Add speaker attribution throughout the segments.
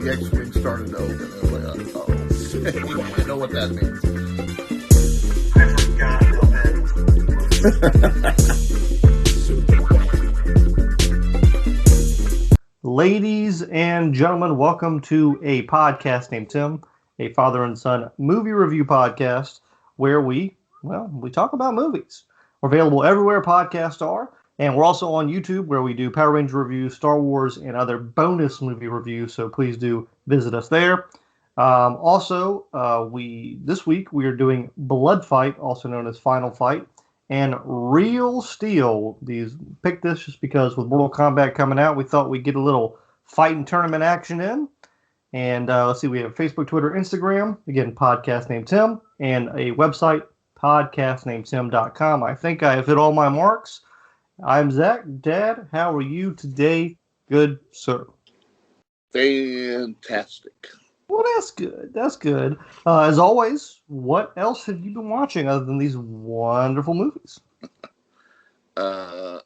Speaker 1: the X-Wing started to open. I was like, oh. You know what that means.
Speaker 2: Ladies and gentlemen, welcome to a podcast named Tim, a father and son movie review podcast where we talk about movies. We're available everywhere podcasts are, and we're also on YouTube where we do Power Ranger reviews, Star Wars, and other bonus movie reviews, so please do visit us there. This week we are doing Blood Fight, also known as Final Fight, and Real Steel. These picked this just because with Mortal Kombat coming out, we thought we'd get a little fighting tournament action in. And let's see, we have Facebook, Twitter, Instagram. Again, podcast named Tim, and a website, podcastnamedtim.com. I think I have hit all my marks. I'm Zach. Dad, how are you today? Good, sir.
Speaker 1: Fantastic.
Speaker 2: Well, that's good. That's good. As always, what else have you been watching other than these wonderful movies?
Speaker 1: I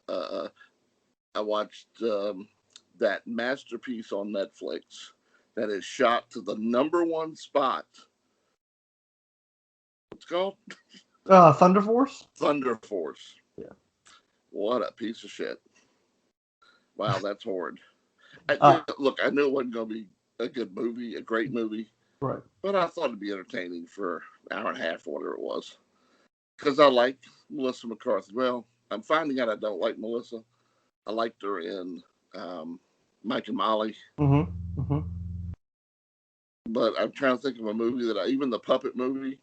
Speaker 1: watched that masterpiece on Netflix that is shot to the #1 spot. What's it called?
Speaker 2: Thunder Force?
Speaker 1: Thunder Force.
Speaker 2: Yeah.
Speaker 1: What a piece of shit. Wow, that's horrid. Look, I knew it wasn't going to be a good movie, a great movie.
Speaker 2: Right.
Speaker 1: But I thought it'd be entertaining for an hour and a half or whatever it was. Because I like Melissa McCarthy. Well, I'm finding out I don't like Melissa. I liked her in Mike and Molly.
Speaker 2: Mm-hmm. Mm-hmm.
Speaker 1: But I'm trying to think of a movie even the puppet movie,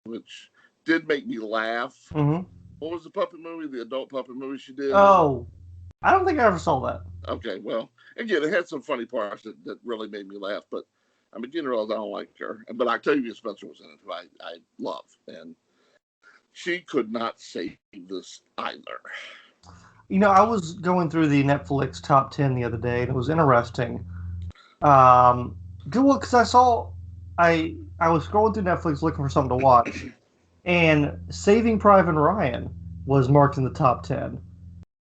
Speaker 1: which did make me laugh.
Speaker 2: Mm-hmm.
Speaker 1: What was the puppet movie, the adult puppet movie she did?
Speaker 2: Oh, I don't think I ever saw that.
Speaker 1: Okay, well, again, it had some funny parts that really made me laugh, but I didn't realize I don't like her. But Octavia Spencer was in it, who I love, and she could not save this either.
Speaker 2: You know, I was going through the Netflix top 10 the other day, and it was interesting. Because I was scrolling through Netflix looking for something to watch, and Saving Private Ryan was marked in the top 10.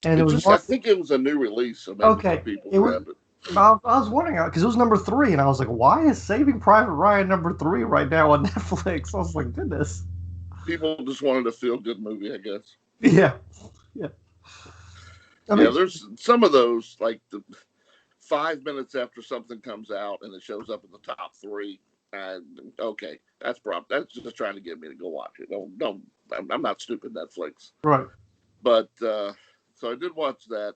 Speaker 2: And
Speaker 1: I think it was a new release, so maybe people grabbed it.
Speaker 2: I was wondering, because it was number 3, and I was like, why is Saving Private Ryan number 3 right now on Netflix? I was like, goodness.
Speaker 1: People just wanted a feel-good movie, I guess.
Speaker 2: Yeah.
Speaker 1: There's some of those, like the 5 minutes after something comes out and it shows up in the top 3. Okay, that's just trying to get me to go watch it. Don't. I'm not stupid, Netflix.
Speaker 2: Right.
Speaker 1: But so I did watch that.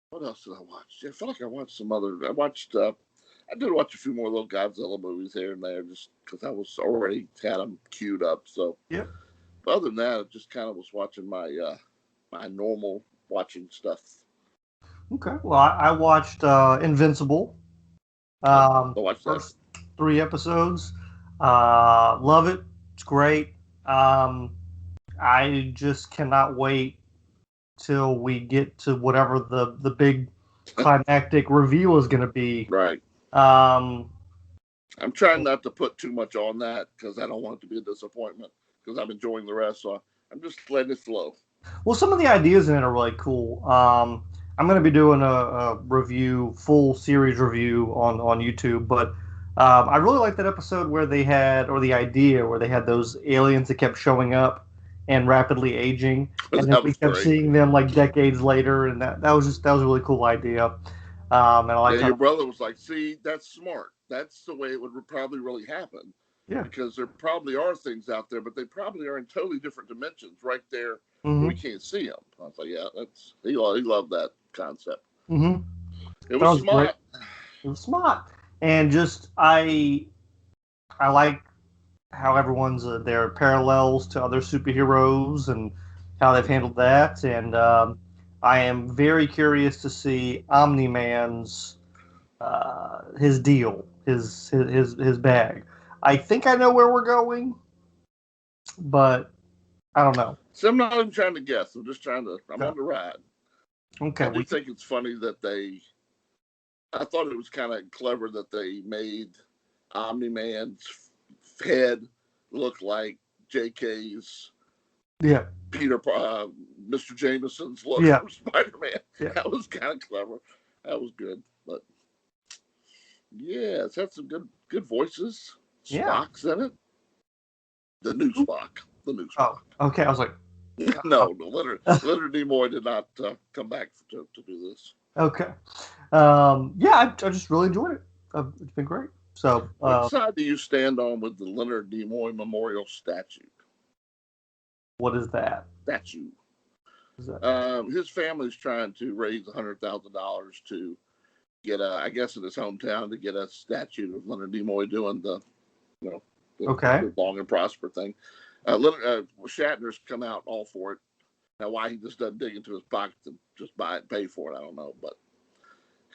Speaker 1: What else did I watch? I feel like I watched some other. I did watch a few more little Godzilla movies here and there, just because I was already had them queued up. So
Speaker 2: yeah.
Speaker 1: But other than that, I just kind of was watching my my normal watching stuff.
Speaker 2: Okay. Well, I watched Invincible. First 3 episodes. Love it. It's great. I just cannot wait till we get to whatever the big climactic reveal is going to be.
Speaker 1: Right. I'm trying not to put too much on that because I don't want it to be a disappointment because I'm enjoying the rest. So I'm just letting it flow.
Speaker 2: Well, some of the ideas in it are really cool. I'm going to be doing a full series review on YouTube, but I really like that episode where they had those aliens that kept showing up and rapidly aging, and then we kept seeing them like decades later, and that was a really cool idea. And I like
Speaker 1: your brother was like, "See, that's smart. That's the way it would probably really happen."
Speaker 2: Yeah,
Speaker 1: because there probably are things out there, but they probably are in totally different dimensions, right there.
Speaker 2: Mm-hmm.
Speaker 1: We can't see them. I was like, "Yeah, he loved that concept."
Speaker 2: Mm-hmm.
Speaker 1: It was smart.
Speaker 2: Great. It was smart, and just I like how everyone's there are parallels to other superheroes and how they've handled that, and I am very curious to see Omni-Man's his deal, his bag. I think I know where we're going, but I don't know.
Speaker 1: So I'm not even trying to guess. I'm on the ride.
Speaker 2: Okay.
Speaker 1: I do think it's funny that I thought it was kind of clever that they made Omni-Man's head look like JK's Mr. Jameson's look from Spider-Man. Yeah. That was kind of clever. That was good. But Yeah, it's had some good voices.
Speaker 2: Yeah.
Speaker 1: Spock's in it. The new Spock. The new
Speaker 2: Oh,
Speaker 1: Spock.
Speaker 2: okay. I was like,
Speaker 1: No, Leonard Nimoy did not come back to do this.
Speaker 2: okay. Yeah, I just really enjoyed it. It's been great. So,
Speaker 1: Which side do you stand on with the Leonard Nimoy Memorial Statue?
Speaker 2: what is that?
Speaker 1: Statue.
Speaker 2: Is that?
Speaker 1: His family's trying to raise $100,000 to get a, I guess in his hometown, to get a statue of Leonard Nimoy doing the, you know,
Speaker 2: Okay.
Speaker 1: the long and prosper thing. Shatner's come out all for it. Now, why he just doesn't dig into his pocket to just buy it and pay for it, I don't know. But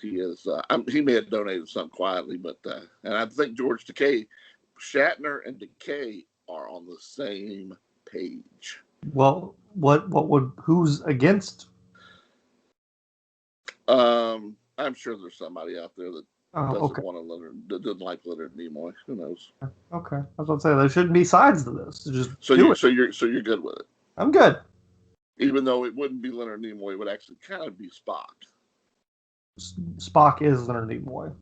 Speaker 1: he is. He may have donated something quietly, but and I think George Takei, Shatner and Takei are on the same page.
Speaker 2: Well, who's against?
Speaker 1: I'm sure there's somebody out there that
Speaker 2: Okay.
Speaker 1: that doesn't like Leonard Nimoy. Who knows?
Speaker 2: Okay. I was going to say there shouldn't be sides to this. Just
Speaker 1: so
Speaker 2: do
Speaker 1: you
Speaker 2: it.
Speaker 1: so you're good with it.
Speaker 2: I'm good.
Speaker 1: Even though it wouldn't be Leonard Nimoy, it would actually kind of be Spock.
Speaker 2: Spock is Leonard Nimoy.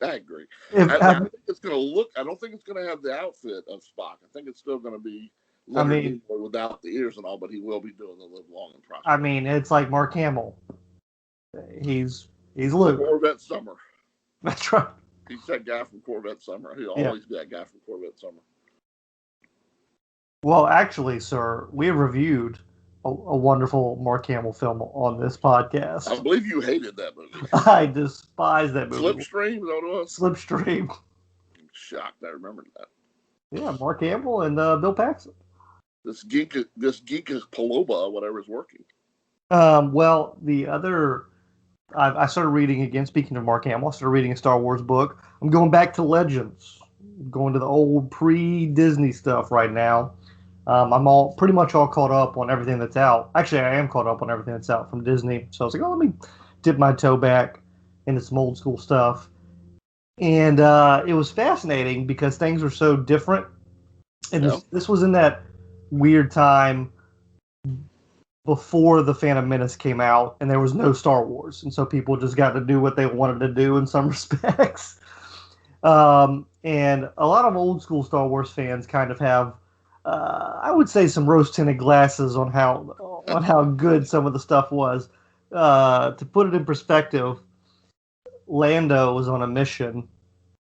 Speaker 1: I agree. I think it's going to look. I don't think it's going to have the outfit of Spock. I think it's still going to be Leonard Nimoy without the ears and all, but he will be doing the live long and prosper.
Speaker 2: I mean, it's like Mark Hamill. He's Luke.
Speaker 1: Corvette Summer.
Speaker 2: That's right.
Speaker 1: He's that guy from Corvette Summer. He'll always be that guy from Corvette Summer.
Speaker 2: Well, actually, sir, we have reviewed a wonderful Mark Hamill film on this podcast.
Speaker 1: I believe you hated that movie.
Speaker 2: I despise that movie.
Speaker 1: Slipstream, is that what it was?
Speaker 2: Slipstream.
Speaker 1: I'm shocked. I remembered that.
Speaker 2: Yeah, Mark Hamill and Bill Paxton.
Speaker 1: This geek Paloba, whatever, is working.
Speaker 2: Well, the other, I started reading again. Speaking of Mark Hamill, I started reading a Star Wars book. I'm going back to Legends, going to the old pre-Disney stuff right now. I'm pretty much all caught up on everything that's out. Actually, I am caught up on everything that's out from Disney. So I was like, let me dip my toe back into some old school stuff. And it was fascinating because things were so different. And this was in that weird time before the Phantom Menace came out, and there was no Star Wars, and so people just got to do what they wanted to do in some respects. And a lot of old school Star Wars fans kind of have, I would say, some rose-tinted glasses on how good some of the stuff was. To put it in perspective, Lando was on a mission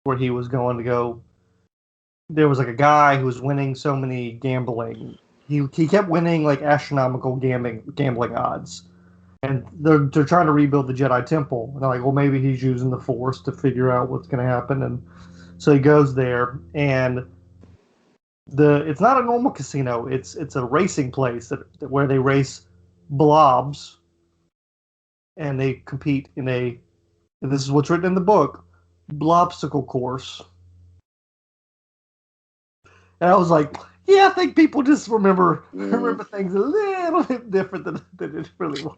Speaker 2: where he was going to go. There was like a guy who was winning so many gambling. He kept winning like astronomical gambling odds, and they're trying to rebuild the Jedi Temple. And they're like, well, maybe he's using the Force to figure out what's going to happen. And so he goes there, and it's not a normal casino. It's a racing place where they race blobs, and they compete in and this is what's written in the book, blobstacle course. And I was like, yeah, I think people just remember things a little bit different than it really was.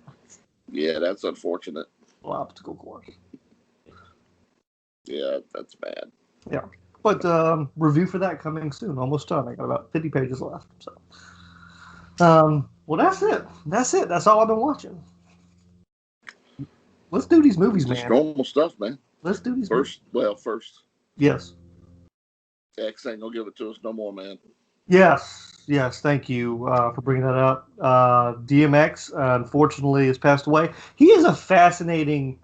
Speaker 1: Yeah, that's unfortunate.
Speaker 2: Obstacle course.
Speaker 1: Yeah, that's bad.
Speaker 2: Yeah. But review for that coming soon. Almost done. I got about 50 pages left. So, well, that's it. That's all I've been watching. Let's do these movies,
Speaker 1: just
Speaker 2: man.
Speaker 1: Normal stuff, man.
Speaker 2: Let's do these
Speaker 1: first.
Speaker 2: Movies.
Speaker 1: Well, first.
Speaker 2: Yes.
Speaker 1: X ain't gonna give it to us no more, man.
Speaker 2: Yes. Thank you for bringing that up. DMX, unfortunately, has passed away. He is a fascinating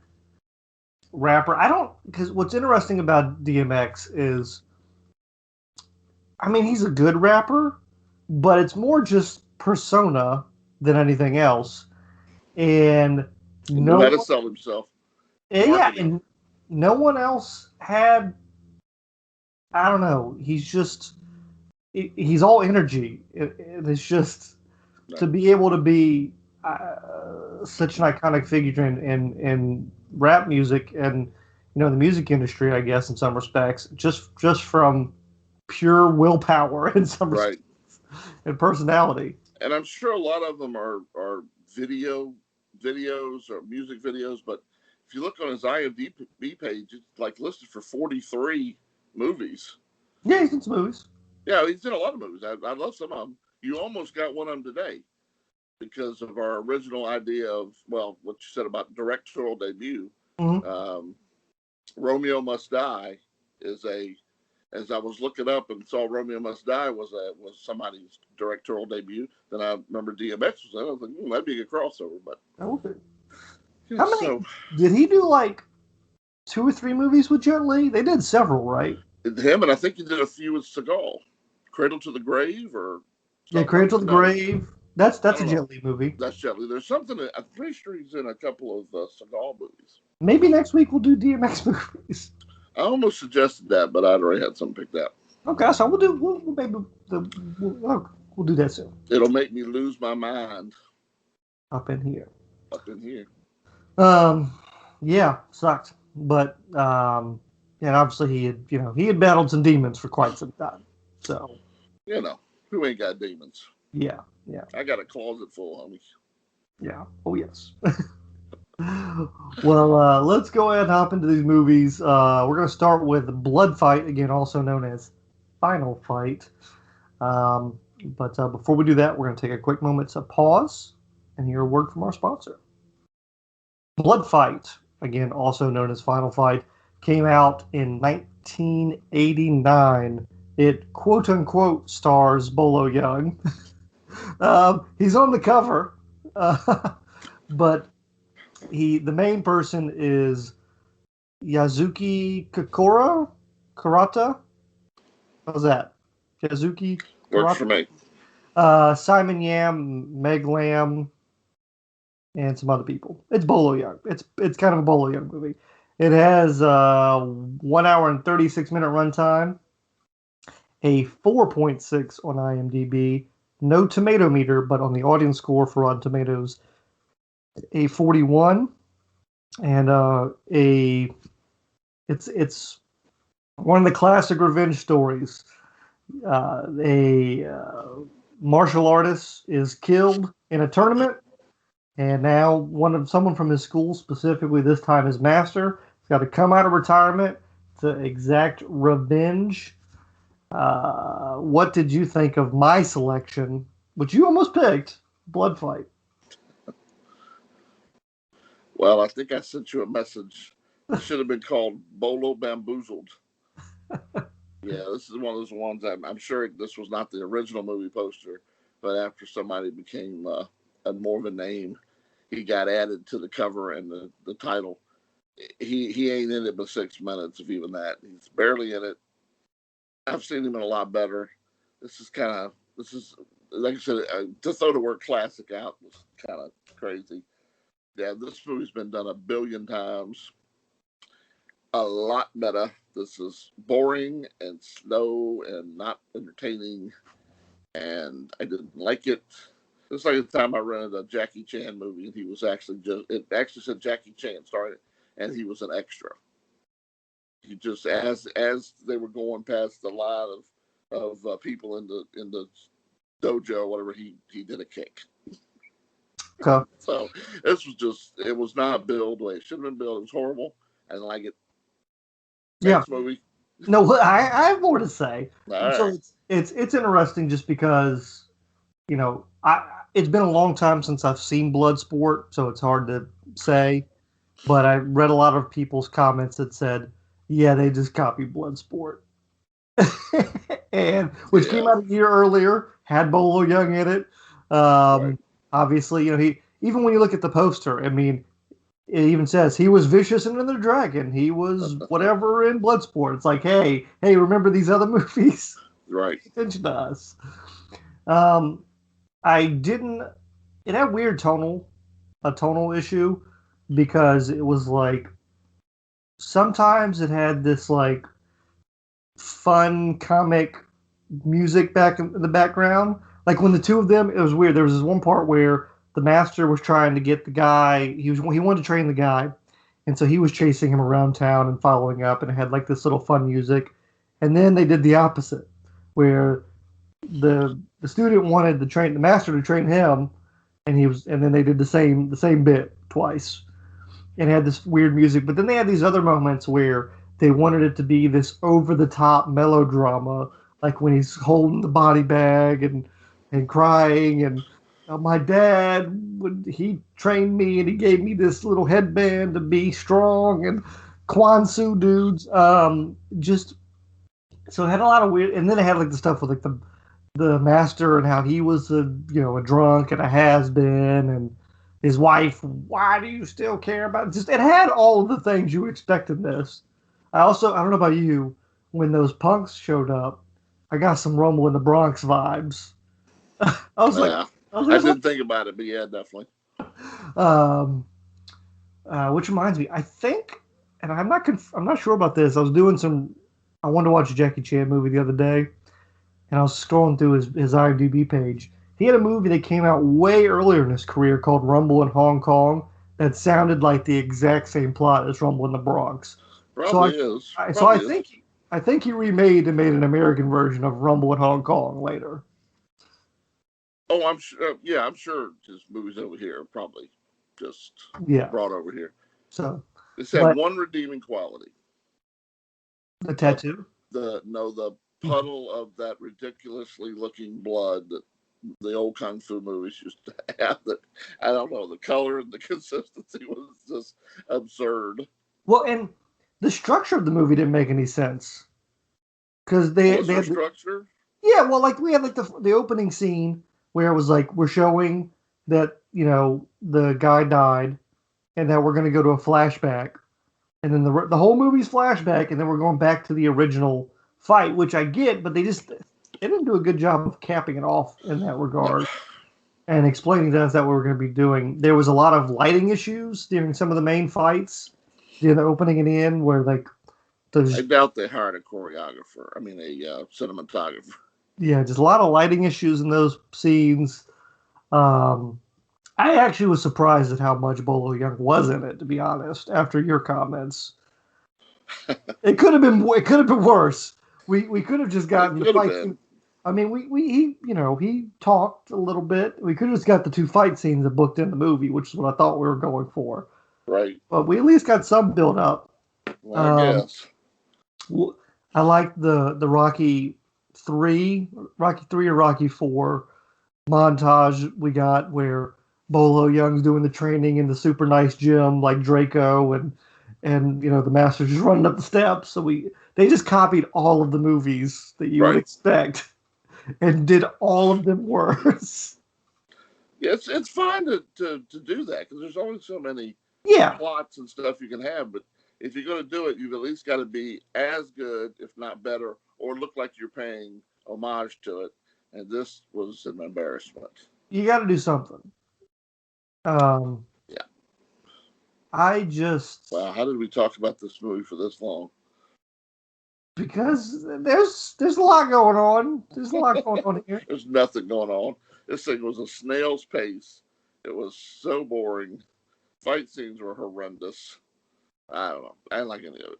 Speaker 2: rapper. Because what's interesting about DMX is, I mean, he's a good rapper, but it's more just persona than anything else. And
Speaker 1: he knew how to sell himself.
Speaker 2: Yeah, and no one else had. I don't know. He's all energy. It's just to be able to be such an iconic figure in rap music and the music industry, I guess in some respects, just from pure willpower in some respects and personality.
Speaker 1: And I'm sure a lot of them are videos or music videos, but if you look on his IMDb page, it's like listed for 43 movies.
Speaker 2: Yeah, he's in some movies.
Speaker 1: Yeah, he's in a lot of movies. I love some of them. You almost got one of them today because of our original idea of, well, what you said about directorial debut.
Speaker 2: Mm-hmm.
Speaker 1: Romeo Must Die is a. As I was looking up and saw Romeo Must Die was somebody's directorial debut, then I remember DMX was in it. I was like, that'd be a good crossover. But
Speaker 2: Okay.
Speaker 1: yeah,
Speaker 2: How many did he do? Like 2 or 3 movies with Jet Li? They did several, right?
Speaker 1: him, and I think he did a few with Seagal, Cradle to the Grave or
Speaker 2: Yeah,
Speaker 1: something.
Speaker 2: Cradle to the
Speaker 1: No,
Speaker 2: Grave.
Speaker 1: I
Speaker 2: That's a
Speaker 1: don't know.
Speaker 2: Jet Li movie.
Speaker 1: That's Jet Li. There's something I'm pretty sure he's in a couple of Seagal movies.
Speaker 2: Maybe next week we'll do DMX movies.
Speaker 1: I almost suggested that, but I'd already had something picked out.
Speaker 2: Okay, so we'll maybe we'll do that soon.
Speaker 1: It'll make me lose my mind
Speaker 2: Up in here.
Speaker 1: up in here.
Speaker 2: Yeah, sucked, but and obviously he had battled some demons for quite some time. So
Speaker 1: Who ain't got demons?
Speaker 2: yeah.
Speaker 1: I got a closet full, homie.
Speaker 2: Yeah. Oh yes. Well, let's go ahead and hop into these movies. We're going to start with Blood Fight, again also known as Final Fight. But before we do that, we're going to take a quick moment to pause and hear a word from our sponsor. Blood Fight, again also known as Final Fight, came out in 1989. It quote unquote stars Bolo Young. He's on the cover, but the main person is Yazuki Karata. How's that? Yazuki Karata?
Speaker 1: Works for me.
Speaker 2: Simon Yam, Meg Lamb, and some other people. It's Bolo Young. It's kind of a Bolo Young movie. It has 1 hour and 36-minute runtime, a 4.6 on IMDb, no tomato meter, but on the audience score for Rotten Tomatoes, a 41, and it's one of the classic revenge stories. A martial artist is killed in a tournament, and now someone from his school, specifically this time his master, has got to come out of retirement to exact revenge. What did you think of my selection, which you almost picked, Blood Fight?
Speaker 1: Well, I think I sent you a message. It should have been called Bolo Bamboozled. Yeah, this is one of those ones. I'm sure this was not the original movie poster, but after somebody became a more of a name, he got added to the cover and the title. He ain't in it but 6 minutes, if even that. He's barely in it. I've seen him in a lot better. This is like I said, to throw the word classic out was kind of crazy. Yeah, this movie's been done 1,000,000,000 times. A lot better. This is boring and slow and not entertaining, and I didn't like it. It's like the time I rented a Jackie Chan movie, and he was it actually said Jackie Chan started, and he was an extra. He just as they were going past the line of people in the dojo or whatever, he did a kick.
Speaker 2: Okay.
Speaker 1: So it was not billed the way it should have been billed. It was horrible. I didn't like it. Next movie.
Speaker 2: No, I have more to say.
Speaker 1: All
Speaker 2: so
Speaker 1: right.
Speaker 2: it's interesting just because, it's been a long time since I've seen Bloodsport, so it's hard to say. But I read a lot of people's comments that said, yeah, they just copied Bloodsport. Which came out a year earlier, had Bolo Young in it.
Speaker 1: Right.
Speaker 2: Obviously, he even when you look at the poster, I mean, it even says he was vicious in Another Dragon. He was whatever in Bloodsport. It's like, hey, remember these other movies?
Speaker 1: Right.
Speaker 2: Pay attention to us. I didn't. It had a tonal issue because it was like sometimes it had this like fun comic music back in the background. Like when the two of them, it was weird. There was this one part where the master was trying to get the guy. He wanted to train the guy, and so he was chasing him around town and following up, and it had like this little fun music. And then they did the opposite, where the student wanted the master to train him, and then they did the same bit twice, and had this weird music. But then they had these other moments where they wanted it to be this over the top melodrama, like when he's holding the body bag and crying and my dad he trained me and he gave me this little headband to be strong, and Kwanzaa dudes. Just so it had a lot of weird, and then it had like the stuff with like the master and how he was a drunk and a has been, and his wife. Why do you still care about? Just it had all of the things you expect in this. I don't know about you, when those punks showed up, I got some Rumble in the Bronx vibes. I was like,
Speaker 1: Yeah,
Speaker 2: I was
Speaker 1: I
Speaker 2: like,
Speaker 1: didn't think about it, but yeah, definitely.
Speaker 2: um, which reminds me, I think, and I'm not sure about this. I wanted to watch a Jackie Chan movie the other day, and I was scrolling through his IMDb page. He had a movie that came out way earlier in his career called Rumble in Hong Kong that sounded like the exact same plot as Rumble in the Bronx. So
Speaker 1: Probably is.
Speaker 2: I
Speaker 1: Probably is.
Speaker 2: think he remade and made an American version of Rumble in Hong Kong later.
Speaker 1: Oh, I'm sure. Yeah, I'm sure. His movies over here are probably just
Speaker 2: Yeah.
Speaker 1: brought over here.
Speaker 2: So,
Speaker 1: This had
Speaker 2: but
Speaker 1: one redeeming quality.
Speaker 2: the
Speaker 1: The
Speaker 2: tattoo.
Speaker 1: the puddle of that ridiculously looking blood that the old kung fu movies used to have. That I don't know. The color and the consistency was just absurd.
Speaker 2: Well, and the structure of the movie didn't make any sense because
Speaker 1: Was
Speaker 2: they
Speaker 1: there
Speaker 2: had
Speaker 1: structure?
Speaker 2: yeah, well, like we had like the opening scene where it was like we're showing that the guy died and that we're going to go to a flashback, and then the whole movie's flashback, and then we're going back to the original fight, which I get, but they didn't do a good job of capping it off in that
Speaker 1: No.
Speaker 2: regard and explaining to us that what we're going to be doing. There was a lot of lighting issues during some of the main fights, during the opening and end, where like
Speaker 1: I
Speaker 2: there's
Speaker 1: doubt they hired a choreographer. I mean, a cinematographer.
Speaker 2: yeah, just a lot of lighting issues in those scenes. Um, I actually was surprised at how much Bolo Young was in it, to be honest. After your comments, it could have been worse. We could have just
Speaker 1: It
Speaker 2: gotten the
Speaker 1: could have
Speaker 2: fight scene.
Speaker 1: been.
Speaker 2: I mean, we he talked a little bit. We could have just got the two fight scenes that booked in the movie, which is what I thought we were going for.
Speaker 1: Right.
Speaker 2: But we at least got some build up.
Speaker 1: Well, I
Speaker 2: Um,
Speaker 1: guess.
Speaker 2: I like the Rocky 3 or Rocky 4 montage we got where Bolo Young's doing the training in the super nice gym like Draco and the master's just running up the steps. So they just copied all of the movies that you would
Speaker 1: Right.
Speaker 2: expect and did all of them worse.
Speaker 1: Yeah, it's fine to do that because there's only so many
Speaker 2: Yeah.
Speaker 1: plots and stuff you can have. But if you're going to do it, you've at least got to be as good, if not better, or look like you're paying homage to it. And this was an embarrassment.
Speaker 2: You got to do something. Um,
Speaker 1: Yeah.
Speaker 2: I just
Speaker 1: Wow. How did we talk about this movie for this long?
Speaker 2: because there's a lot going on. There's a lot going on here.
Speaker 1: There's nothing going on. This thing was a snail's pace. It was so boring. Fight scenes were horrendous. I don't know. I didn't like any of it.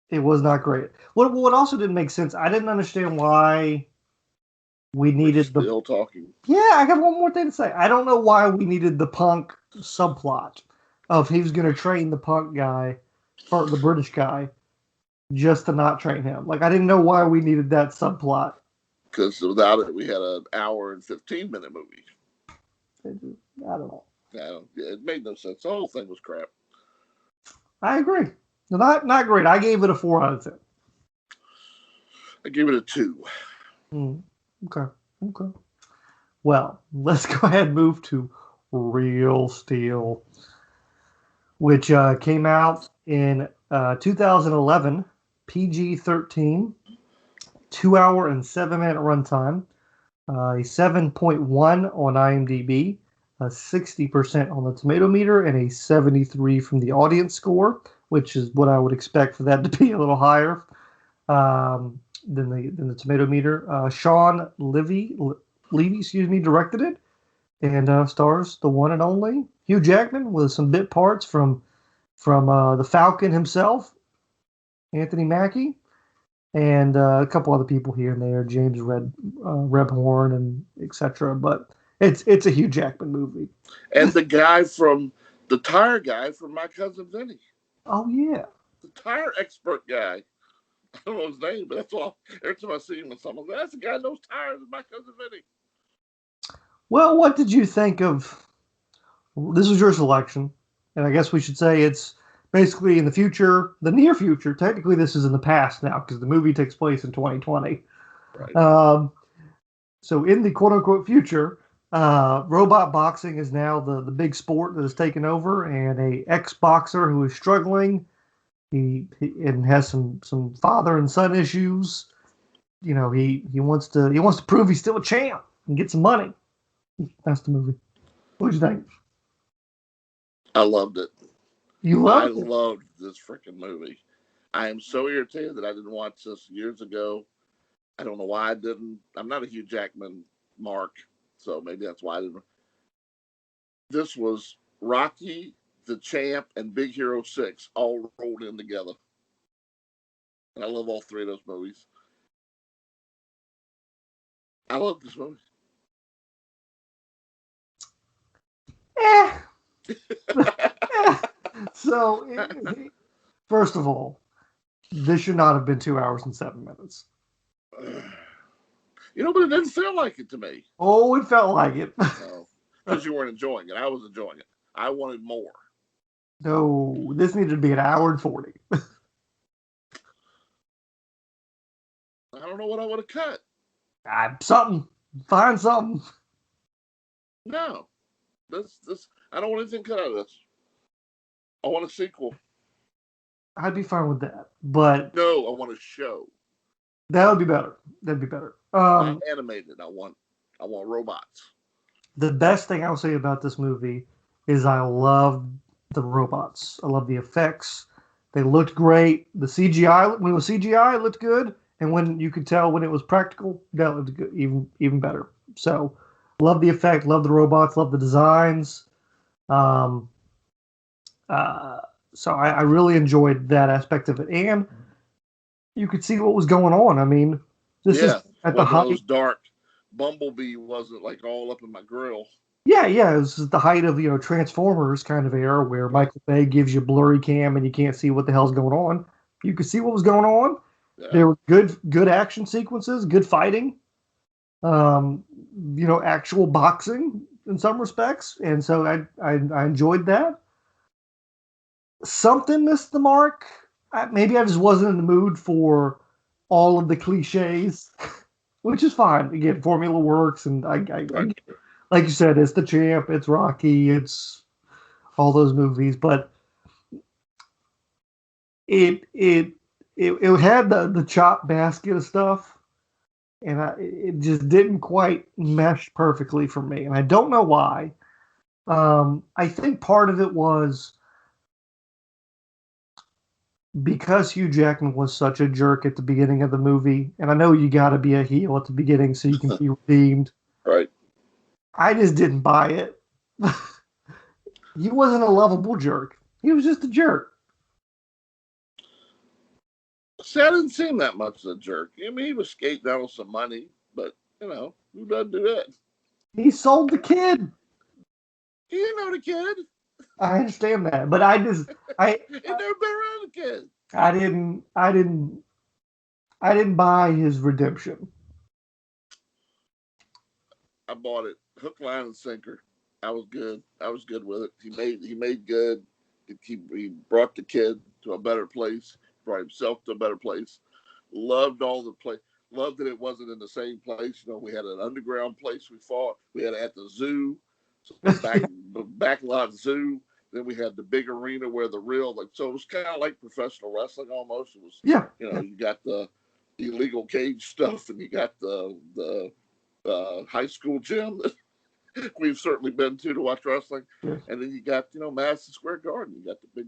Speaker 2: It was not great. What also didn't make sense. I didn't understand why we
Speaker 1: We're
Speaker 2: needed the.
Speaker 1: still talking.
Speaker 2: Yeah, I got one more thing to say. I don't know why we needed the punk subplot of he was going to train the punk guy, or the British guy, just to not train him. Like I didn't know why we needed that subplot.
Speaker 1: Because without it, we had an hour and 15-minute movie.
Speaker 2: I don't know.
Speaker 1: It made no sense. The whole thing was crap.
Speaker 2: I agree. Not great. I gave it a 4 out of 10.
Speaker 1: I gave it a 2.
Speaker 2: Okay. Okay. Well, let's go ahead and move to Real Steel, which came out in 2011, PG-13, 2 hour and 7 minute runtime, a 7.1 on IMDb, a 60% on the tomato meter, and a 73 from the audience score, which is what I would expect for that to be a little higher than the tomato meter. Sean Levy, directed it, and stars the one and only Hugh Jackman with some bit parts from the Falcon himself, Anthony Mackie, and a couple other people here and there, James Rebhorn and etc. But it's a Hugh Jackman movie.
Speaker 1: And the tire guy from My Cousin Vinny.
Speaker 2: Oh yeah,
Speaker 1: The tire expert guy. I don't know his name, but that's all. Every time I see him with someone, that's the guy who knows tires. My Cousin Vinny.
Speaker 2: Well, what did you think of? This was your selection, and I guess we should say it's basically in the future, the near future. Technically, this is in the past now because the movie takes place in 2020.
Speaker 1: Right.
Speaker 2: So in the quote unquote future, robot boxing is now the big sport that has taken over, and a ex boxer who is struggling, and has some father and son issues. You know, he wants to prove he's still a champ and get some money. That's the movie. What'd you think?
Speaker 1: I loved it.
Speaker 2: You
Speaker 1: I
Speaker 2: loved it.
Speaker 1: loved this freaking movie. I am so irritated that I didn't watch this years ago. I don't know why I didn't. I'm not a Hugh Jackman mark, so maybe that's why I didn't. This was Rocky, The Champ, and Big Hero 6 all rolled in together. And I love all three of those movies. I love this movie.
Speaker 2: Eh. Eh. So, first of all, this should not have been 2 hours and 7 minutes.
Speaker 1: You know, but it didn't feel like it to me.
Speaker 2: Oh, it felt like it.
Speaker 1: No, because you weren't enjoying it. I was enjoying it. I wanted more.
Speaker 2: No, this needed to be an hour and 40.
Speaker 1: I don't know what I would have cut.
Speaker 2: Something. Find something.
Speaker 1: No, this. I don't want anything cut out of this. I want a sequel.
Speaker 2: I'd be fine with that. But
Speaker 1: No, I want a show.
Speaker 2: that would be better. That'd be better.
Speaker 1: Not animated. I want robots.
Speaker 2: The best thing I'll say about this movie is I love the robots. I love the effects. They looked great. The CGI, when it was CGI, it looked good. And when you could tell when it was practical, that looked good, even better. So, love the effect, love the robots, love the designs. Um, so I really enjoyed that aspect of it, and you could see what was going on. I mean, this is at the height.
Speaker 1: Those dark. Bumblebee wasn't like all up in my grill.
Speaker 2: Yeah, it was the height of Transformers kind of era where Michael Bay gives you blurry cam and you can't see what the hell's going on. You could see what was going on. Yeah. There were good action sequences, good fighting, actual boxing in some respects, and so I enjoyed that. Something missed the mark. Maybe I just wasn't in the mood for all of the cliches, which is fine. Again, formula works, and I like you said, it's The Champ, it's Rocky, it's all those movies, but it had the chop basket of stuff, and it just didn't quite mesh perfectly for me, and I don't know why. I think part of it was because Hugh Jackman was such a jerk at the beginning of the movie, and I know you got to be a heel at the beginning so you can be redeemed.
Speaker 1: Right.
Speaker 2: I just didn't buy it. He wasn't a lovable jerk. He was just a jerk.
Speaker 1: See, I didn't seem that much of a jerk. I mean, he was skating out on some money, but, who doesn't do that?
Speaker 2: He sold the kid.
Speaker 1: He didn't know the kid.
Speaker 2: I understand that, but I
Speaker 1: he never been around the kid.
Speaker 2: I didn't buy his redemption.
Speaker 1: I bought it hook, line, and sinker. I was good. I was good with it. He made good. He brought the kid to a better place. Brought himself to a better place. Loved all the play. Loved that it wasn't in the same place. We had an underground place we fought. We had it at the zoo, so backlot zoo. Then we had the big arena where so it was kind of like professional wrestling almost. It was, you got the illegal cage stuff, and you got the high school gym that we've certainly been to watch wrestling, and then you got Madison Square Garden. You got the big.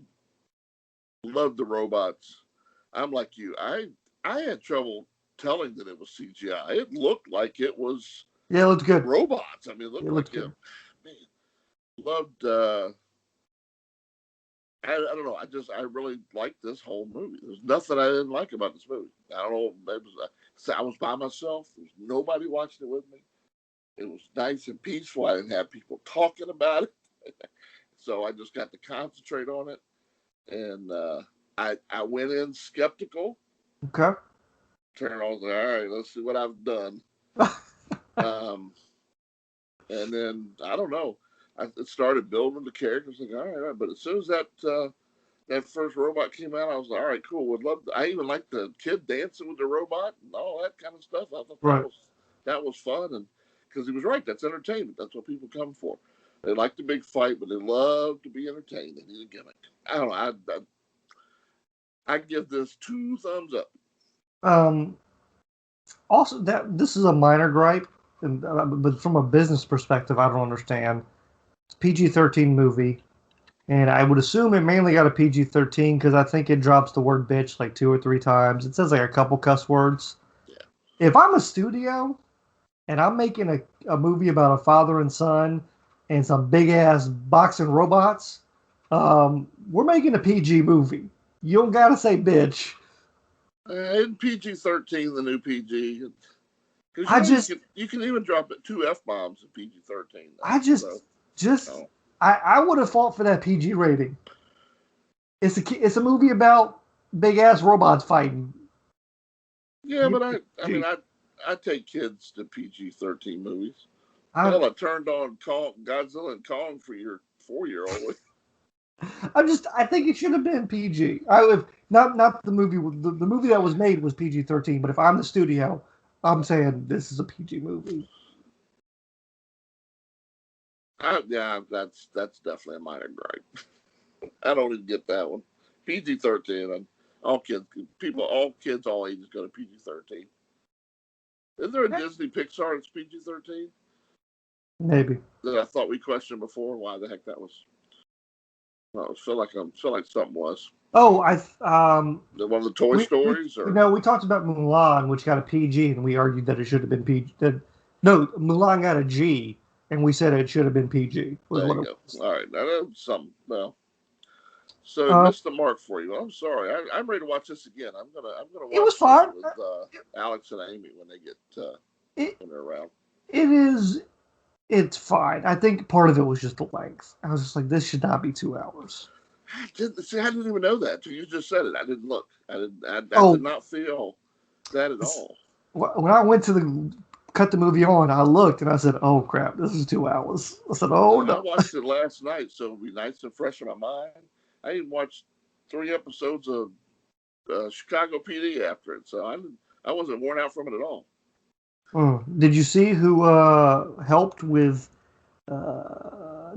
Speaker 1: Love the robots. I'm like you. I had trouble telling that it was CGI. It looked like it was.
Speaker 2: Yeah, it looked good.
Speaker 1: Robots. I mean, it looked like it. Man, loved. I don't know. I really liked this whole movie. There's nothing I didn't like about this movie. I don't know. I was by myself. There was nobody watching it with me. It was nice and peaceful. I didn't have people talking about it, so I just got to concentrate on it. And I went in skeptical.
Speaker 2: Okay.
Speaker 1: Turned on, all right, let's see what I've done. And then I don't know. I started building the characters. Like, all right, but as soon as that that first robot came out, I was like, all right, cool. Would love. I even liked the kid dancing with the robot and all that kind of stuff. I thought
Speaker 2: Right.
Speaker 1: that was fun, and because he was right, that's entertainment. That's what people come for. They like the big fight, but they love to be entertained. They need a gimmick. I don't know. I give this 2 thumbs up.
Speaker 2: Um, Also, that this is a minor gripe, but from a business perspective, I don't understand. It's a PG-13 movie, and I would assume it mainly got a PG-13 because I think it drops the word bitch like 2 or 3 times. It says like a couple cuss words.
Speaker 1: Yeah.
Speaker 2: If I'm a studio and I'm making a movie about a father and son and some big ass boxing robots, we're making a PG movie. You don't gotta say bitch.
Speaker 1: In PG-13, the new PG,
Speaker 2: I
Speaker 1: because
Speaker 2: just,
Speaker 1: you can even drop it 2 f-bombs in PG-13.
Speaker 2: I just,
Speaker 1: So,
Speaker 2: just,
Speaker 1: no.
Speaker 2: I would have fought for that PG rating. It's a movie about big ass robots fighting.
Speaker 1: Yeah,
Speaker 2: You,
Speaker 1: but I mean, I take kids to PG-13 movies.
Speaker 2: I,
Speaker 1: Hell, I turned on Godzilla and Kong for your 4-year-old.
Speaker 2: I think it should have been PG. Not the movie. The movie that was made was PG-13. But if I'm the studio, I'm saying this is a PG movie.
Speaker 1: Yeah, that's definitely a minor gripe. I don't even get that one. PG-13, and all kids, all ages go to PG-13. Is there a Disney Pixar that's PG-13
Speaker 2: Maybe.
Speaker 1: that I thought we questioned before? Why the heck that was? Well, I feel like something was.
Speaker 2: Oh,
Speaker 1: One of the Toy Stories, or
Speaker 2: no, we talked about Mulan, which got a PG, and we argued that it should have been PG. No, Mulan got a G, and we said it should have been PG. Was
Speaker 1: there
Speaker 2: what
Speaker 1: you
Speaker 2: it
Speaker 1: go.
Speaker 2: was.
Speaker 1: All right, now that's something. Well, so it
Speaker 2: Uh,
Speaker 1: missed the mark for you. I'm sorry. I'm ready to watch this again. I'm gonna
Speaker 2: it was
Speaker 1: watch this
Speaker 2: fine.
Speaker 1: with Alex and Amy when they get
Speaker 2: It
Speaker 1: when they're around.
Speaker 2: it is. It's fine. I think part of it was just the length. I was just like, this should not be 2 hours.
Speaker 1: I didn't even know that. You just said it. I didn't look. I
Speaker 2: Oh,
Speaker 1: did not feel that at all.
Speaker 2: when I went to cut the movie on, I looked and I said, "Oh crap, this is 2 hours." I said, "Oh
Speaker 1: I
Speaker 2: no."
Speaker 1: watched it last night, so it'll be nice and fresh in my mind. I even watched 3 episodes of Chicago PD after it, so I wasn't worn out from it at all.
Speaker 2: Did you see who helped with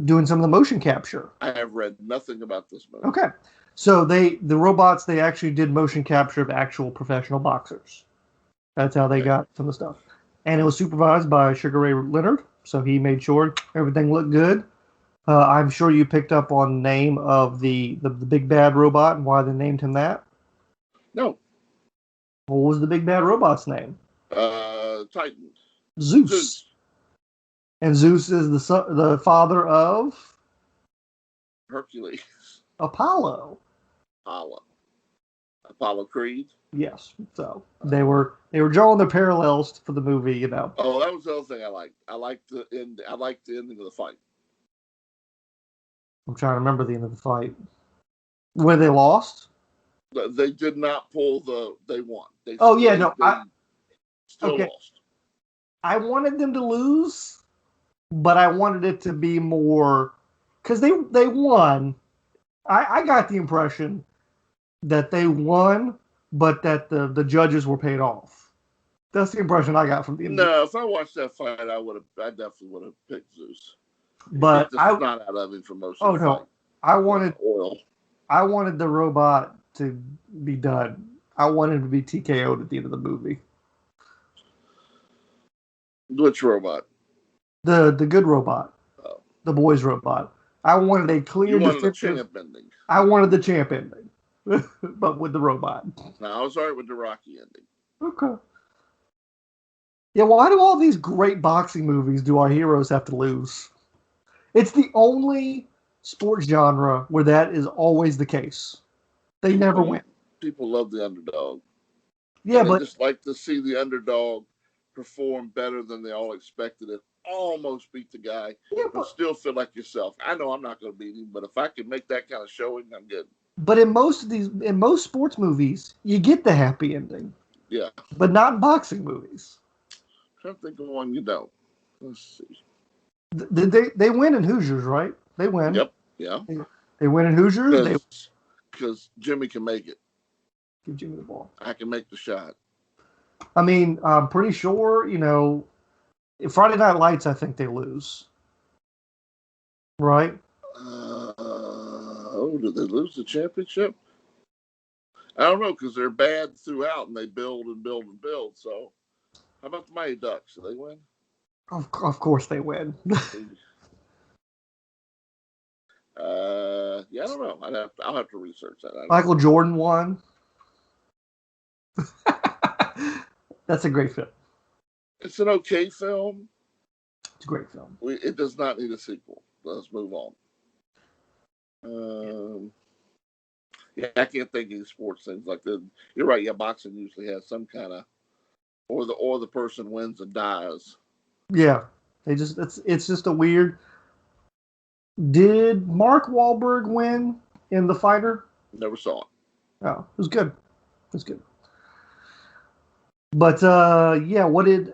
Speaker 2: doing some of the motion capture?
Speaker 1: I have read nothing about this movie.
Speaker 2: Okay, so the robots they actually did motion capture of actual professional boxers. That's how they got some of the stuff, and it was supervised by Sugar Ray Leonard. So he made sure everything looked good. I'm sure you picked up on the name of the big bad robot and why they named him that.
Speaker 1: No,
Speaker 2: What was the big bad robot's name?
Speaker 1: Titan,
Speaker 2: Zeus.
Speaker 1: Zeus,
Speaker 2: And Zeus is the father of
Speaker 1: Hercules,
Speaker 2: Apollo.
Speaker 1: Apollo, Apollo Creed.
Speaker 2: Yes. So they were drawing the parallels for the movie, you know.
Speaker 1: Oh, that was the other thing I liked. I liked the end. I liked the ending of the fight.
Speaker 2: I'm trying to remember the end of the fight. Where they lost?
Speaker 1: They did not pull the. They won.
Speaker 2: Oh yeah, no.
Speaker 1: They still
Speaker 2: Okay.
Speaker 1: lost.
Speaker 2: I wanted them to lose, but I wanted it to be more because they won. I got the impression that they won, but that the judges were paid off. That's the impression I got from the end.
Speaker 1: No, if I watched that fight, I definitely would have picked Zeus.
Speaker 2: But
Speaker 1: Beat the snot out of him for most of the
Speaker 2: no,
Speaker 1: fight.
Speaker 2: I wanted
Speaker 1: oil.
Speaker 2: I wanted the robot to be done. I wanted him to be TKO'd at the end of the movie.
Speaker 1: Which robot?
Speaker 2: The good robot,
Speaker 1: Oh.
Speaker 2: the boys robot. I wanted a clear,
Speaker 1: You wanted
Speaker 2: definitive.
Speaker 1: a champ ending.
Speaker 2: I wanted the champ ending, but with the robot.
Speaker 1: No, I was alright with the Rocky ending.
Speaker 2: Okay. Yeah, why do all these great boxing movies do our heroes have to lose? It's the only sports genre where that is always the case. They never win.
Speaker 1: People love the underdog.
Speaker 2: Yeah,
Speaker 1: and
Speaker 2: but
Speaker 1: they just like to see the underdog perform better than they all expected it. Almost beat the guy, but still feel like yourself. I know I'm not going to beat him, but if I can make that kind of showing, I'm good.
Speaker 2: But in most sports movies, you get the happy ending.
Speaker 1: Yeah.
Speaker 2: But not in boxing movies.
Speaker 1: I'm trying to think of one you don't. Let's see.
Speaker 2: They win in Hoosiers, right? They win.
Speaker 1: Yep. Yeah.
Speaker 2: They win in Hoosiers.
Speaker 1: because Jimmy can make it.
Speaker 2: Give Jimmy the ball.
Speaker 1: I can make the shot.
Speaker 2: I mean, I'm pretty sure, Friday Night Lights, I think they lose. Right?
Speaker 1: Did they lose the championship? I don't know, because they're bad throughout, and they build and build and build. So, how about the Mighty Ducks? Do they win?
Speaker 2: Of course they win.
Speaker 1: Yeah, I don't know. I'll have to research that.
Speaker 2: Michael Jordan won. That's a great film.
Speaker 1: It's an okay film.
Speaker 2: It's a great film.
Speaker 1: It does not need a sequel. Let's move on. Yeah, I can't think of any sports things like that. You're right. Yeah, boxing usually has some kind of, or the person wins and dies.
Speaker 2: Yeah, it's just a weird. Did Mark Wahlberg win in The Fighter?
Speaker 1: Never saw it.
Speaker 2: Oh, it was good. It was good. But yeah, what did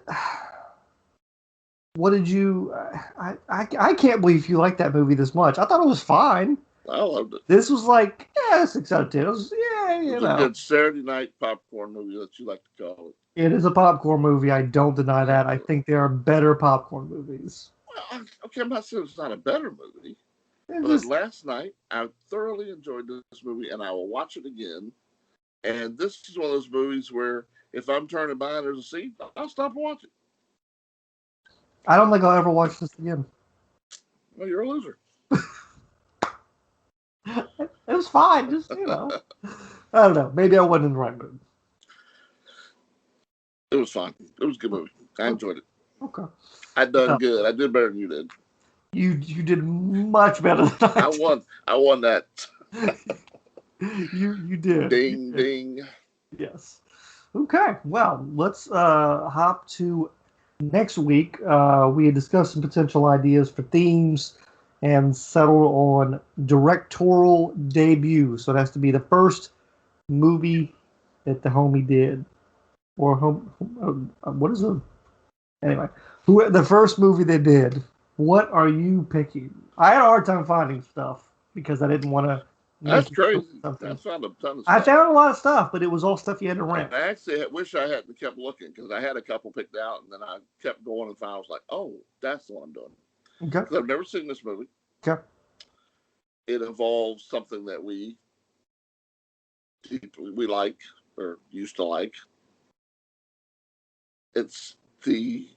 Speaker 2: you? I can't believe you liked that movie this much. I thought it was fine.
Speaker 1: I loved it.
Speaker 2: This was like 6 out of 10. It was,
Speaker 1: It's a good Saturday night popcorn movie that you like to call it.
Speaker 2: It is a popcorn movie. I don't deny that. I think there are better popcorn movies.
Speaker 1: Well, okay, I'm not saying it's not a better movie. But last night, I thoroughly enjoyed this movie, and I will watch it again. And this is one of those movies where if I'm turning by and there's a scene, I'll stop and watch it.
Speaker 2: I don't think I'll ever watch this again.
Speaker 1: Well, you're a loser.
Speaker 2: It was fine. Just, I don't know. Maybe I wasn't in the right mood.
Speaker 1: It was fine. It was a good movie. I enjoyed it.
Speaker 2: Okay.
Speaker 1: I done good. I did better than you did.
Speaker 2: You did much better than I did.
Speaker 1: I won that.
Speaker 2: You did.
Speaker 1: Ding, ding.
Speaker 2: Yes. Okay. Well, let's hop to next week. We had discussed some potential ideas for themes and settled on directorial debut. So it has to be the first movie that the homie did. Or what is it? Anyway, the first movie they did. What are you picking? I had a hard time finding stuff because I didn't want to.
Speaker 1: That's crazy. I found a ton of stuff.
Speaker 2: I found a lot of stuff, but it was all stuff you had to rent.
Speaker 1: I actually wish I hadn't kept looking because I had a couple picked out, and then I kept going and found. I was like, "Oh, that's the one I'm doing."
Speaker 2: Okay.
Speaker 1: Because I've never seen this movie.
Speaker 2: Okay.
Speaker 1: It involves something that we like or used to like. It's the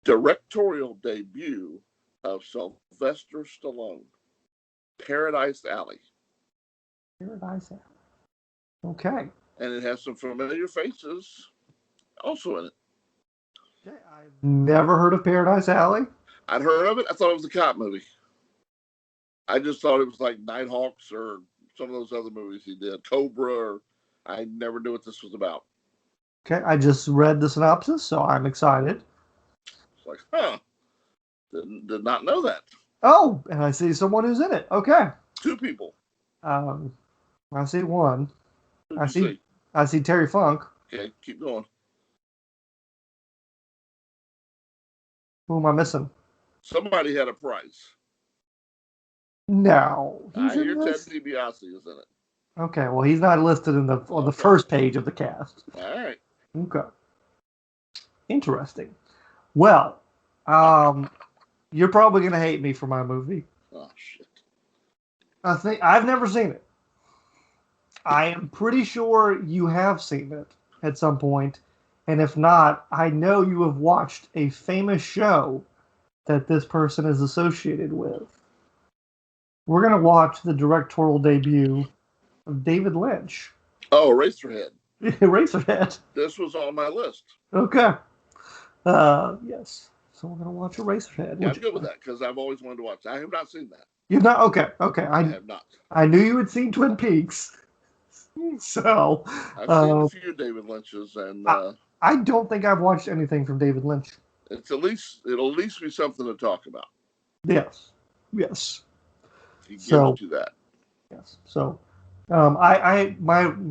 Speaker 1: directorial debut of Sylvester Stallone, Paradise Alley.
Speaker 2: Paradise Alley. Okay.
Speaker 1: And it has some familiar faces also in it.
Speaker 2: Okay, I've never heard of Paradise Alley.
Speaker 1: I'd heard of it. I thought it was a cop movie. I just thought it was like Nighthawks or some of those other movies he did. Cobra. Or I never knew what this was about.
Speaker 2: Okay, I just read the synopsis, so I'm excited.
Speaker 1: It's like, did not know that.
Speaker 2: Oh, and I see someone who's in it. Okay.
Speaker 1: 2 people.
Speaker 2: I see one.
Speaker 1: I see
Speaker 2: Terry Funk.
Speaker 1: Okay, keep going.
Speaker 2: Who am I missing?
Speaker 1: Somebody had a price.
Speaker 2: No.
Speaker 1: I hear Ted DiBiase is in it.
Speaker 2: Okay, well, he's not listed on the first page of the cast.
Speaker 1: All right.
Speaker 2: Okay. Interesting. Well, you're probably going to hate me for my movie.
Speaker 1: Oh, shit.
Speaker 2: I think I've never seen it. I am pretty sure you have seen it at some point, and if not, I know you have watched a famous show that this person is associated with. We're going to watch the directorial debut of David Lynch.
Speaker 1: Oh, Eraserhead.
Speaker 2: Eraserhead.
Speaker 1: This was on my list.
Speaker 2: Okay. Yes. So we're going to watch Eraserhead.
Speaker 1: Yeah, I'm good with that because I've always wanted to watch it. I have not seen that.
Speaker 2: You've not? Okay.
Speaker 1: I have not.
Speaker 2: I knew you had seen Twin Peaks. So
Speaker 1: I've seen a few David Lynch's, and
Speaker 2: I don't think I've watched anything from David Lynch.
Speaker 1: It'll at least be something to talk about.
Speaker 2: Yes.
Speaker 1: You give to that.
Speaker 2: Yes. So, my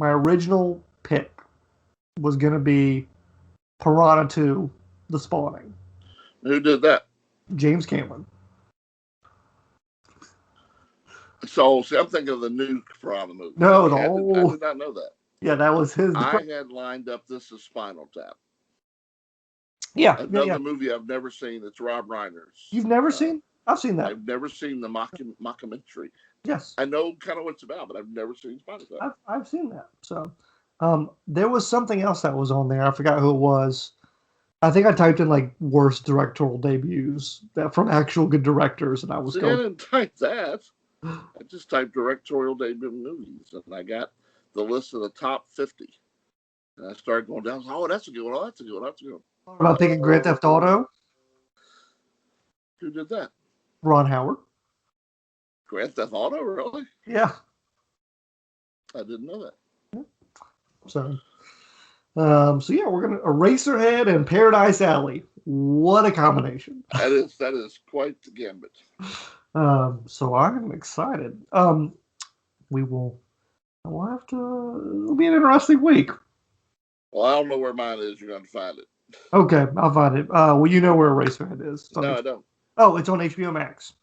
Speaker 2: original pick was gonna be Piranha 2: The Spawning.
Speaker 1: Who did that?
Speaker 2: James Cameron.
Speaker 1: So, see, I'm thinking of the new Piranha movie.
Speaker 2: No,
Speaker 1: Okay, I did not know that.
Speaker 2: Yeah, that was his.
Speaker 1: I had lined up this as Spinal Tap.
Speaker 2: Yeah,
Speaker 1: Another movie I've never seen. It's Rob Reiner's.
Speaker 2: You've never seen? I've seen that.
Speaker 1: I've never seen the mockumentary.
Speaker 2: Yes.
Speaker 1: I know kind of what it's about, but I've never seen Spinal Tap.
Speaker 2: I've seen that. So, there was something else that was on there. I forgot who it was. I think I typed in like worst directorial debuts that from actual good directors, and I was
Speaker 1: going. I didn't type that. I just typed directorial debut movies, and I got the list of the top 50. And I started going down. Oh, that's a good one. Oh, that's a good one. That's a good one.
Speaker 2: What about picking Grand Theft Auto?
Speaker 1: Who did that?
Speaker 2: Ron Howard.
Speaker 1: Grand Theft Auto, really?
Speaker 2: Yeah.
Speaker 1: I didn't know that.
Speaker 2: So yeah, we're gonna Eraserhead and Paradise Alley. What a combination!
Speaker 1: That is quite the gambit.
Speaker 2: So I'm excited. We'll have to. It'll be an interesting week.
Speaker 1: Well, I don't know where mine is. You're going to find it.
Speaker 2: Okay, I'll find it. Well, you know where Eraserhead is.
Speaker 1: No, I don't.
Speaker 2: Oh, it's on HBO Max.
Speaker 1: Is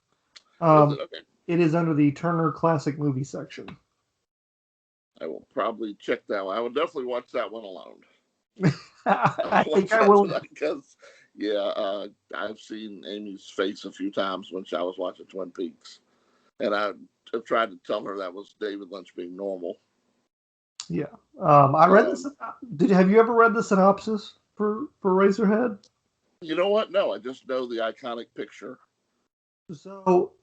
Speaker 1: it? Okay.
Speaker 2: It is under the Turner Classic Movie section.
Speaker 1: I will probably check that one. I will definitely watch that one alone.
Speaker 2: I think I will.
Speaker 1: Because, yeah, I've seen Amy's face a few times when I was watching Twin Peaks. And I have tried to tell her that was David Lynch being normal.
Speaker 2: Yeah. I read this. Have you ever read the synopsis for Eraserhead?
Speaker 1: You know what? No, I just know the iconic picture.
Speaker 2: So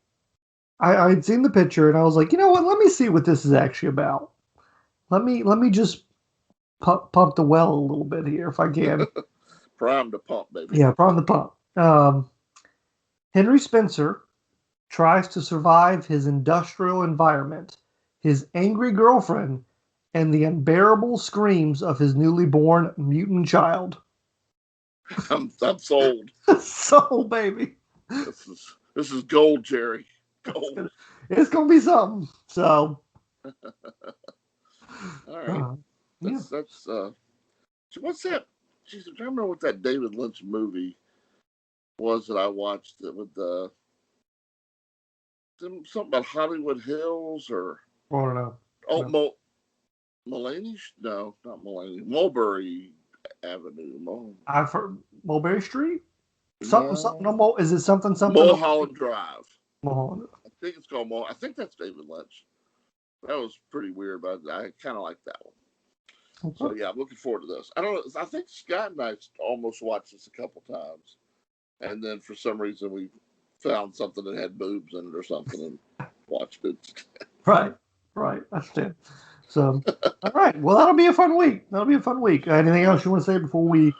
Speaker 2: I'd seen the picture and I was like, you know what? Let me see what this is actually about. Let me just pump the well a little bit here if I can.
Speaker 1: Prime to pump, baby.
Speaker 2: Yeah, prime the pump. Henry Spencer tries to survive his industrial environment, his angry girlfriend, and the unbearable screams of his newly born mutant child.
Speaker 1: I'm sold.
Speaker 2: Sold, baby.
Speaker 1: This is gold, Jerry. Gold.
Speaker 2: It's gonna be something. So.
Speaker 1: All right. That's what's that? Jeez, I remember what that David Lynch movie was that I watched with something about Hollywood Hills or
Speaker 2: I don't know.
Speaker 1: Oh, Mulaney? No, not Mulaney. Mulberry Avenue.
Speaker 2: I've heard Mulberry Street. Is it something?
Speaker 1: Mulholland Drive.
Speaker 2: Mulholland.
Speaker 1: I think it's called I think that's David Lynch. That was pretty weird, but I kind of like that one. Okay. So yeah, I'm looking forward to this. I don't know. I think Scott and I almost watched this a couple times, and then for some reason we found something that had boobs in it or something and watched it.
Speaker 2: Right. That's it. So, all right. Well, that'll be a fun week. Anything else you want to say before we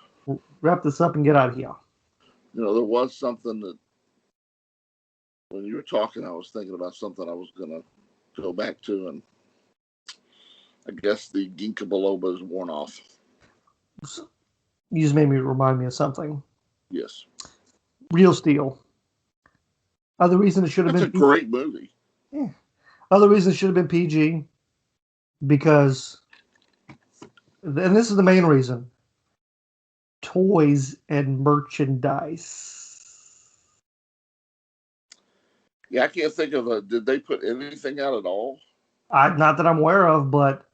Speaker 2: wrap this up and get out of here?
Speaker 1: You know, there was something that when you were talking, I was thinking about something I was going to go back to, and I guess the ginkgo biloba is worn off.
Speaker 2: You just made me remind me of something.
Speaker 1: Yes.
Speaker 2: Real Steel. Other reason it should have been.
Speaker 1: That's a great movie.
Speaker 2: Yeah. Other reason it should have been PG. Because, and this is the main reason, toys and merchandise.
Speaker 1: Yeah, I can't think of did they put anything out at all?
Speaker 2: Not that I'm aware of, but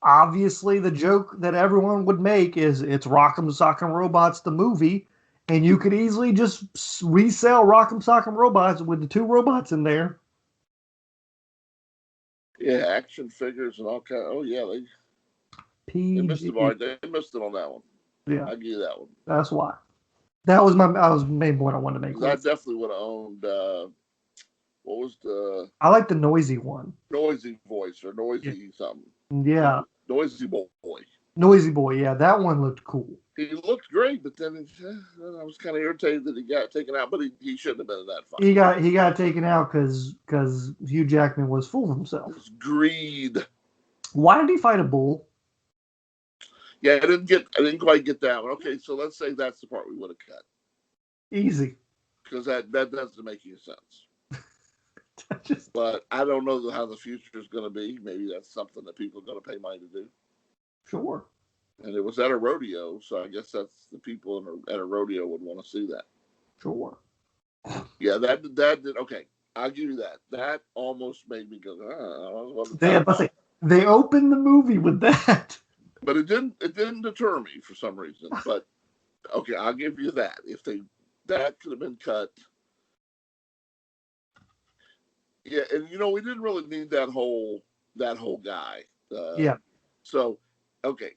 Speaker 2: obviously the joke that everyone would make is it's Rock'em Sock'em Robots, the movie, and you could easily just resell Rock'em Sock'em Robots with the two robots in there.
Speaker 1: Yeah, action figures and all kind. Oh yeah, they missed the bar. They missed it on that one.
Speaker 2: Yeah,
Speaker 1: I give you that one.
Speaker 2: That's why. That was the main point I wanted to make.
Speaker 1: I definitely would have owned. What was the?
Speaker 2: I like the noisy one.
Speaker 1: Noisy voice or noisy something.
Speaker 2: Yeah.
Speaker 1: Noisy boy.
Speaker 2: Noisy boy. Yeah, that one looked cool.
Speaker 1: He looked great, but then I was kind of irritated that he got taken out. But he shouldn't have been in that fight.
Speaker 2: He got taken out because Hugh Jackman was full of himself.
Speaker 1: It's greed.
Speaker 2: Why did he fight a bull?
Speaker 1: Yeah, I didn't quite get that one. Okay, so let's say that's the part we would have cut.
Speaker 2: Easy.
Speaker 1: Because that doesn't make any sense. But I don't know how the future is going to be. Maybe that's something that people are going to pay money to do.
Speaker 2: Sure.
Speaker 1: And it was at a rodeo, so I guess that's the people at a rodeo would want to see that.
Speaker 2: Sure.
Speaker 1: Yeah, that did. Okay, I'll give you that. That almost made me go,
Speaker 2: They opened the movie with that.
Speaker 1: but it didn't. It didn't deter me for some reason. But okay, I'll give you that. If that could have been cut. Yeah, and we didn't really need that whole guy.
Speaker 2: Yeah.
Speaker 1: So, okay,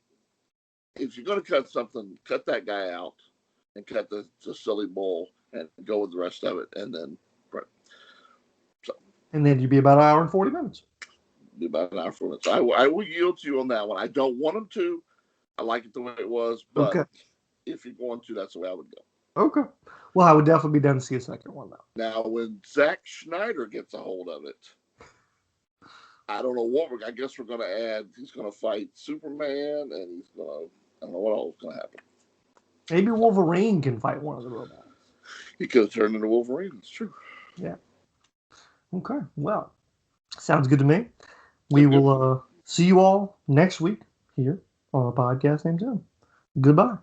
Speaker 1: if you're going to cut something, cut that guy out, and cut the silly bull, and go with the rest of it, and then. So,
Speaker 2: And then you'd be about an hour and 40 minutes.
Speaker 1: Be about an hour 4 minutes. I will yield to you on that one. I don't want him to. I like it the way it was, but
Speaker 2: Okay.
Speaker 1: if you're going to, that's the way I would go.
Speaker 2: Okay. Well, I would definitely be down to see a second one, though.
Speaker 1: Now, when Zack Snyder gets a hold of it, I don't know what I guess we're going to add. He's going to fight Superman, and he's going to. I don't know what else is going to happen.
Speaker 2: Maybe Wolverine can fight one of the robots.
Speaker 1: He could have turned into Wolverine. It's true.
Speaker 2: Yeah. Okay. Well, sounds good to me. We will see you all next week here on a podcast named Jim. Goodbye.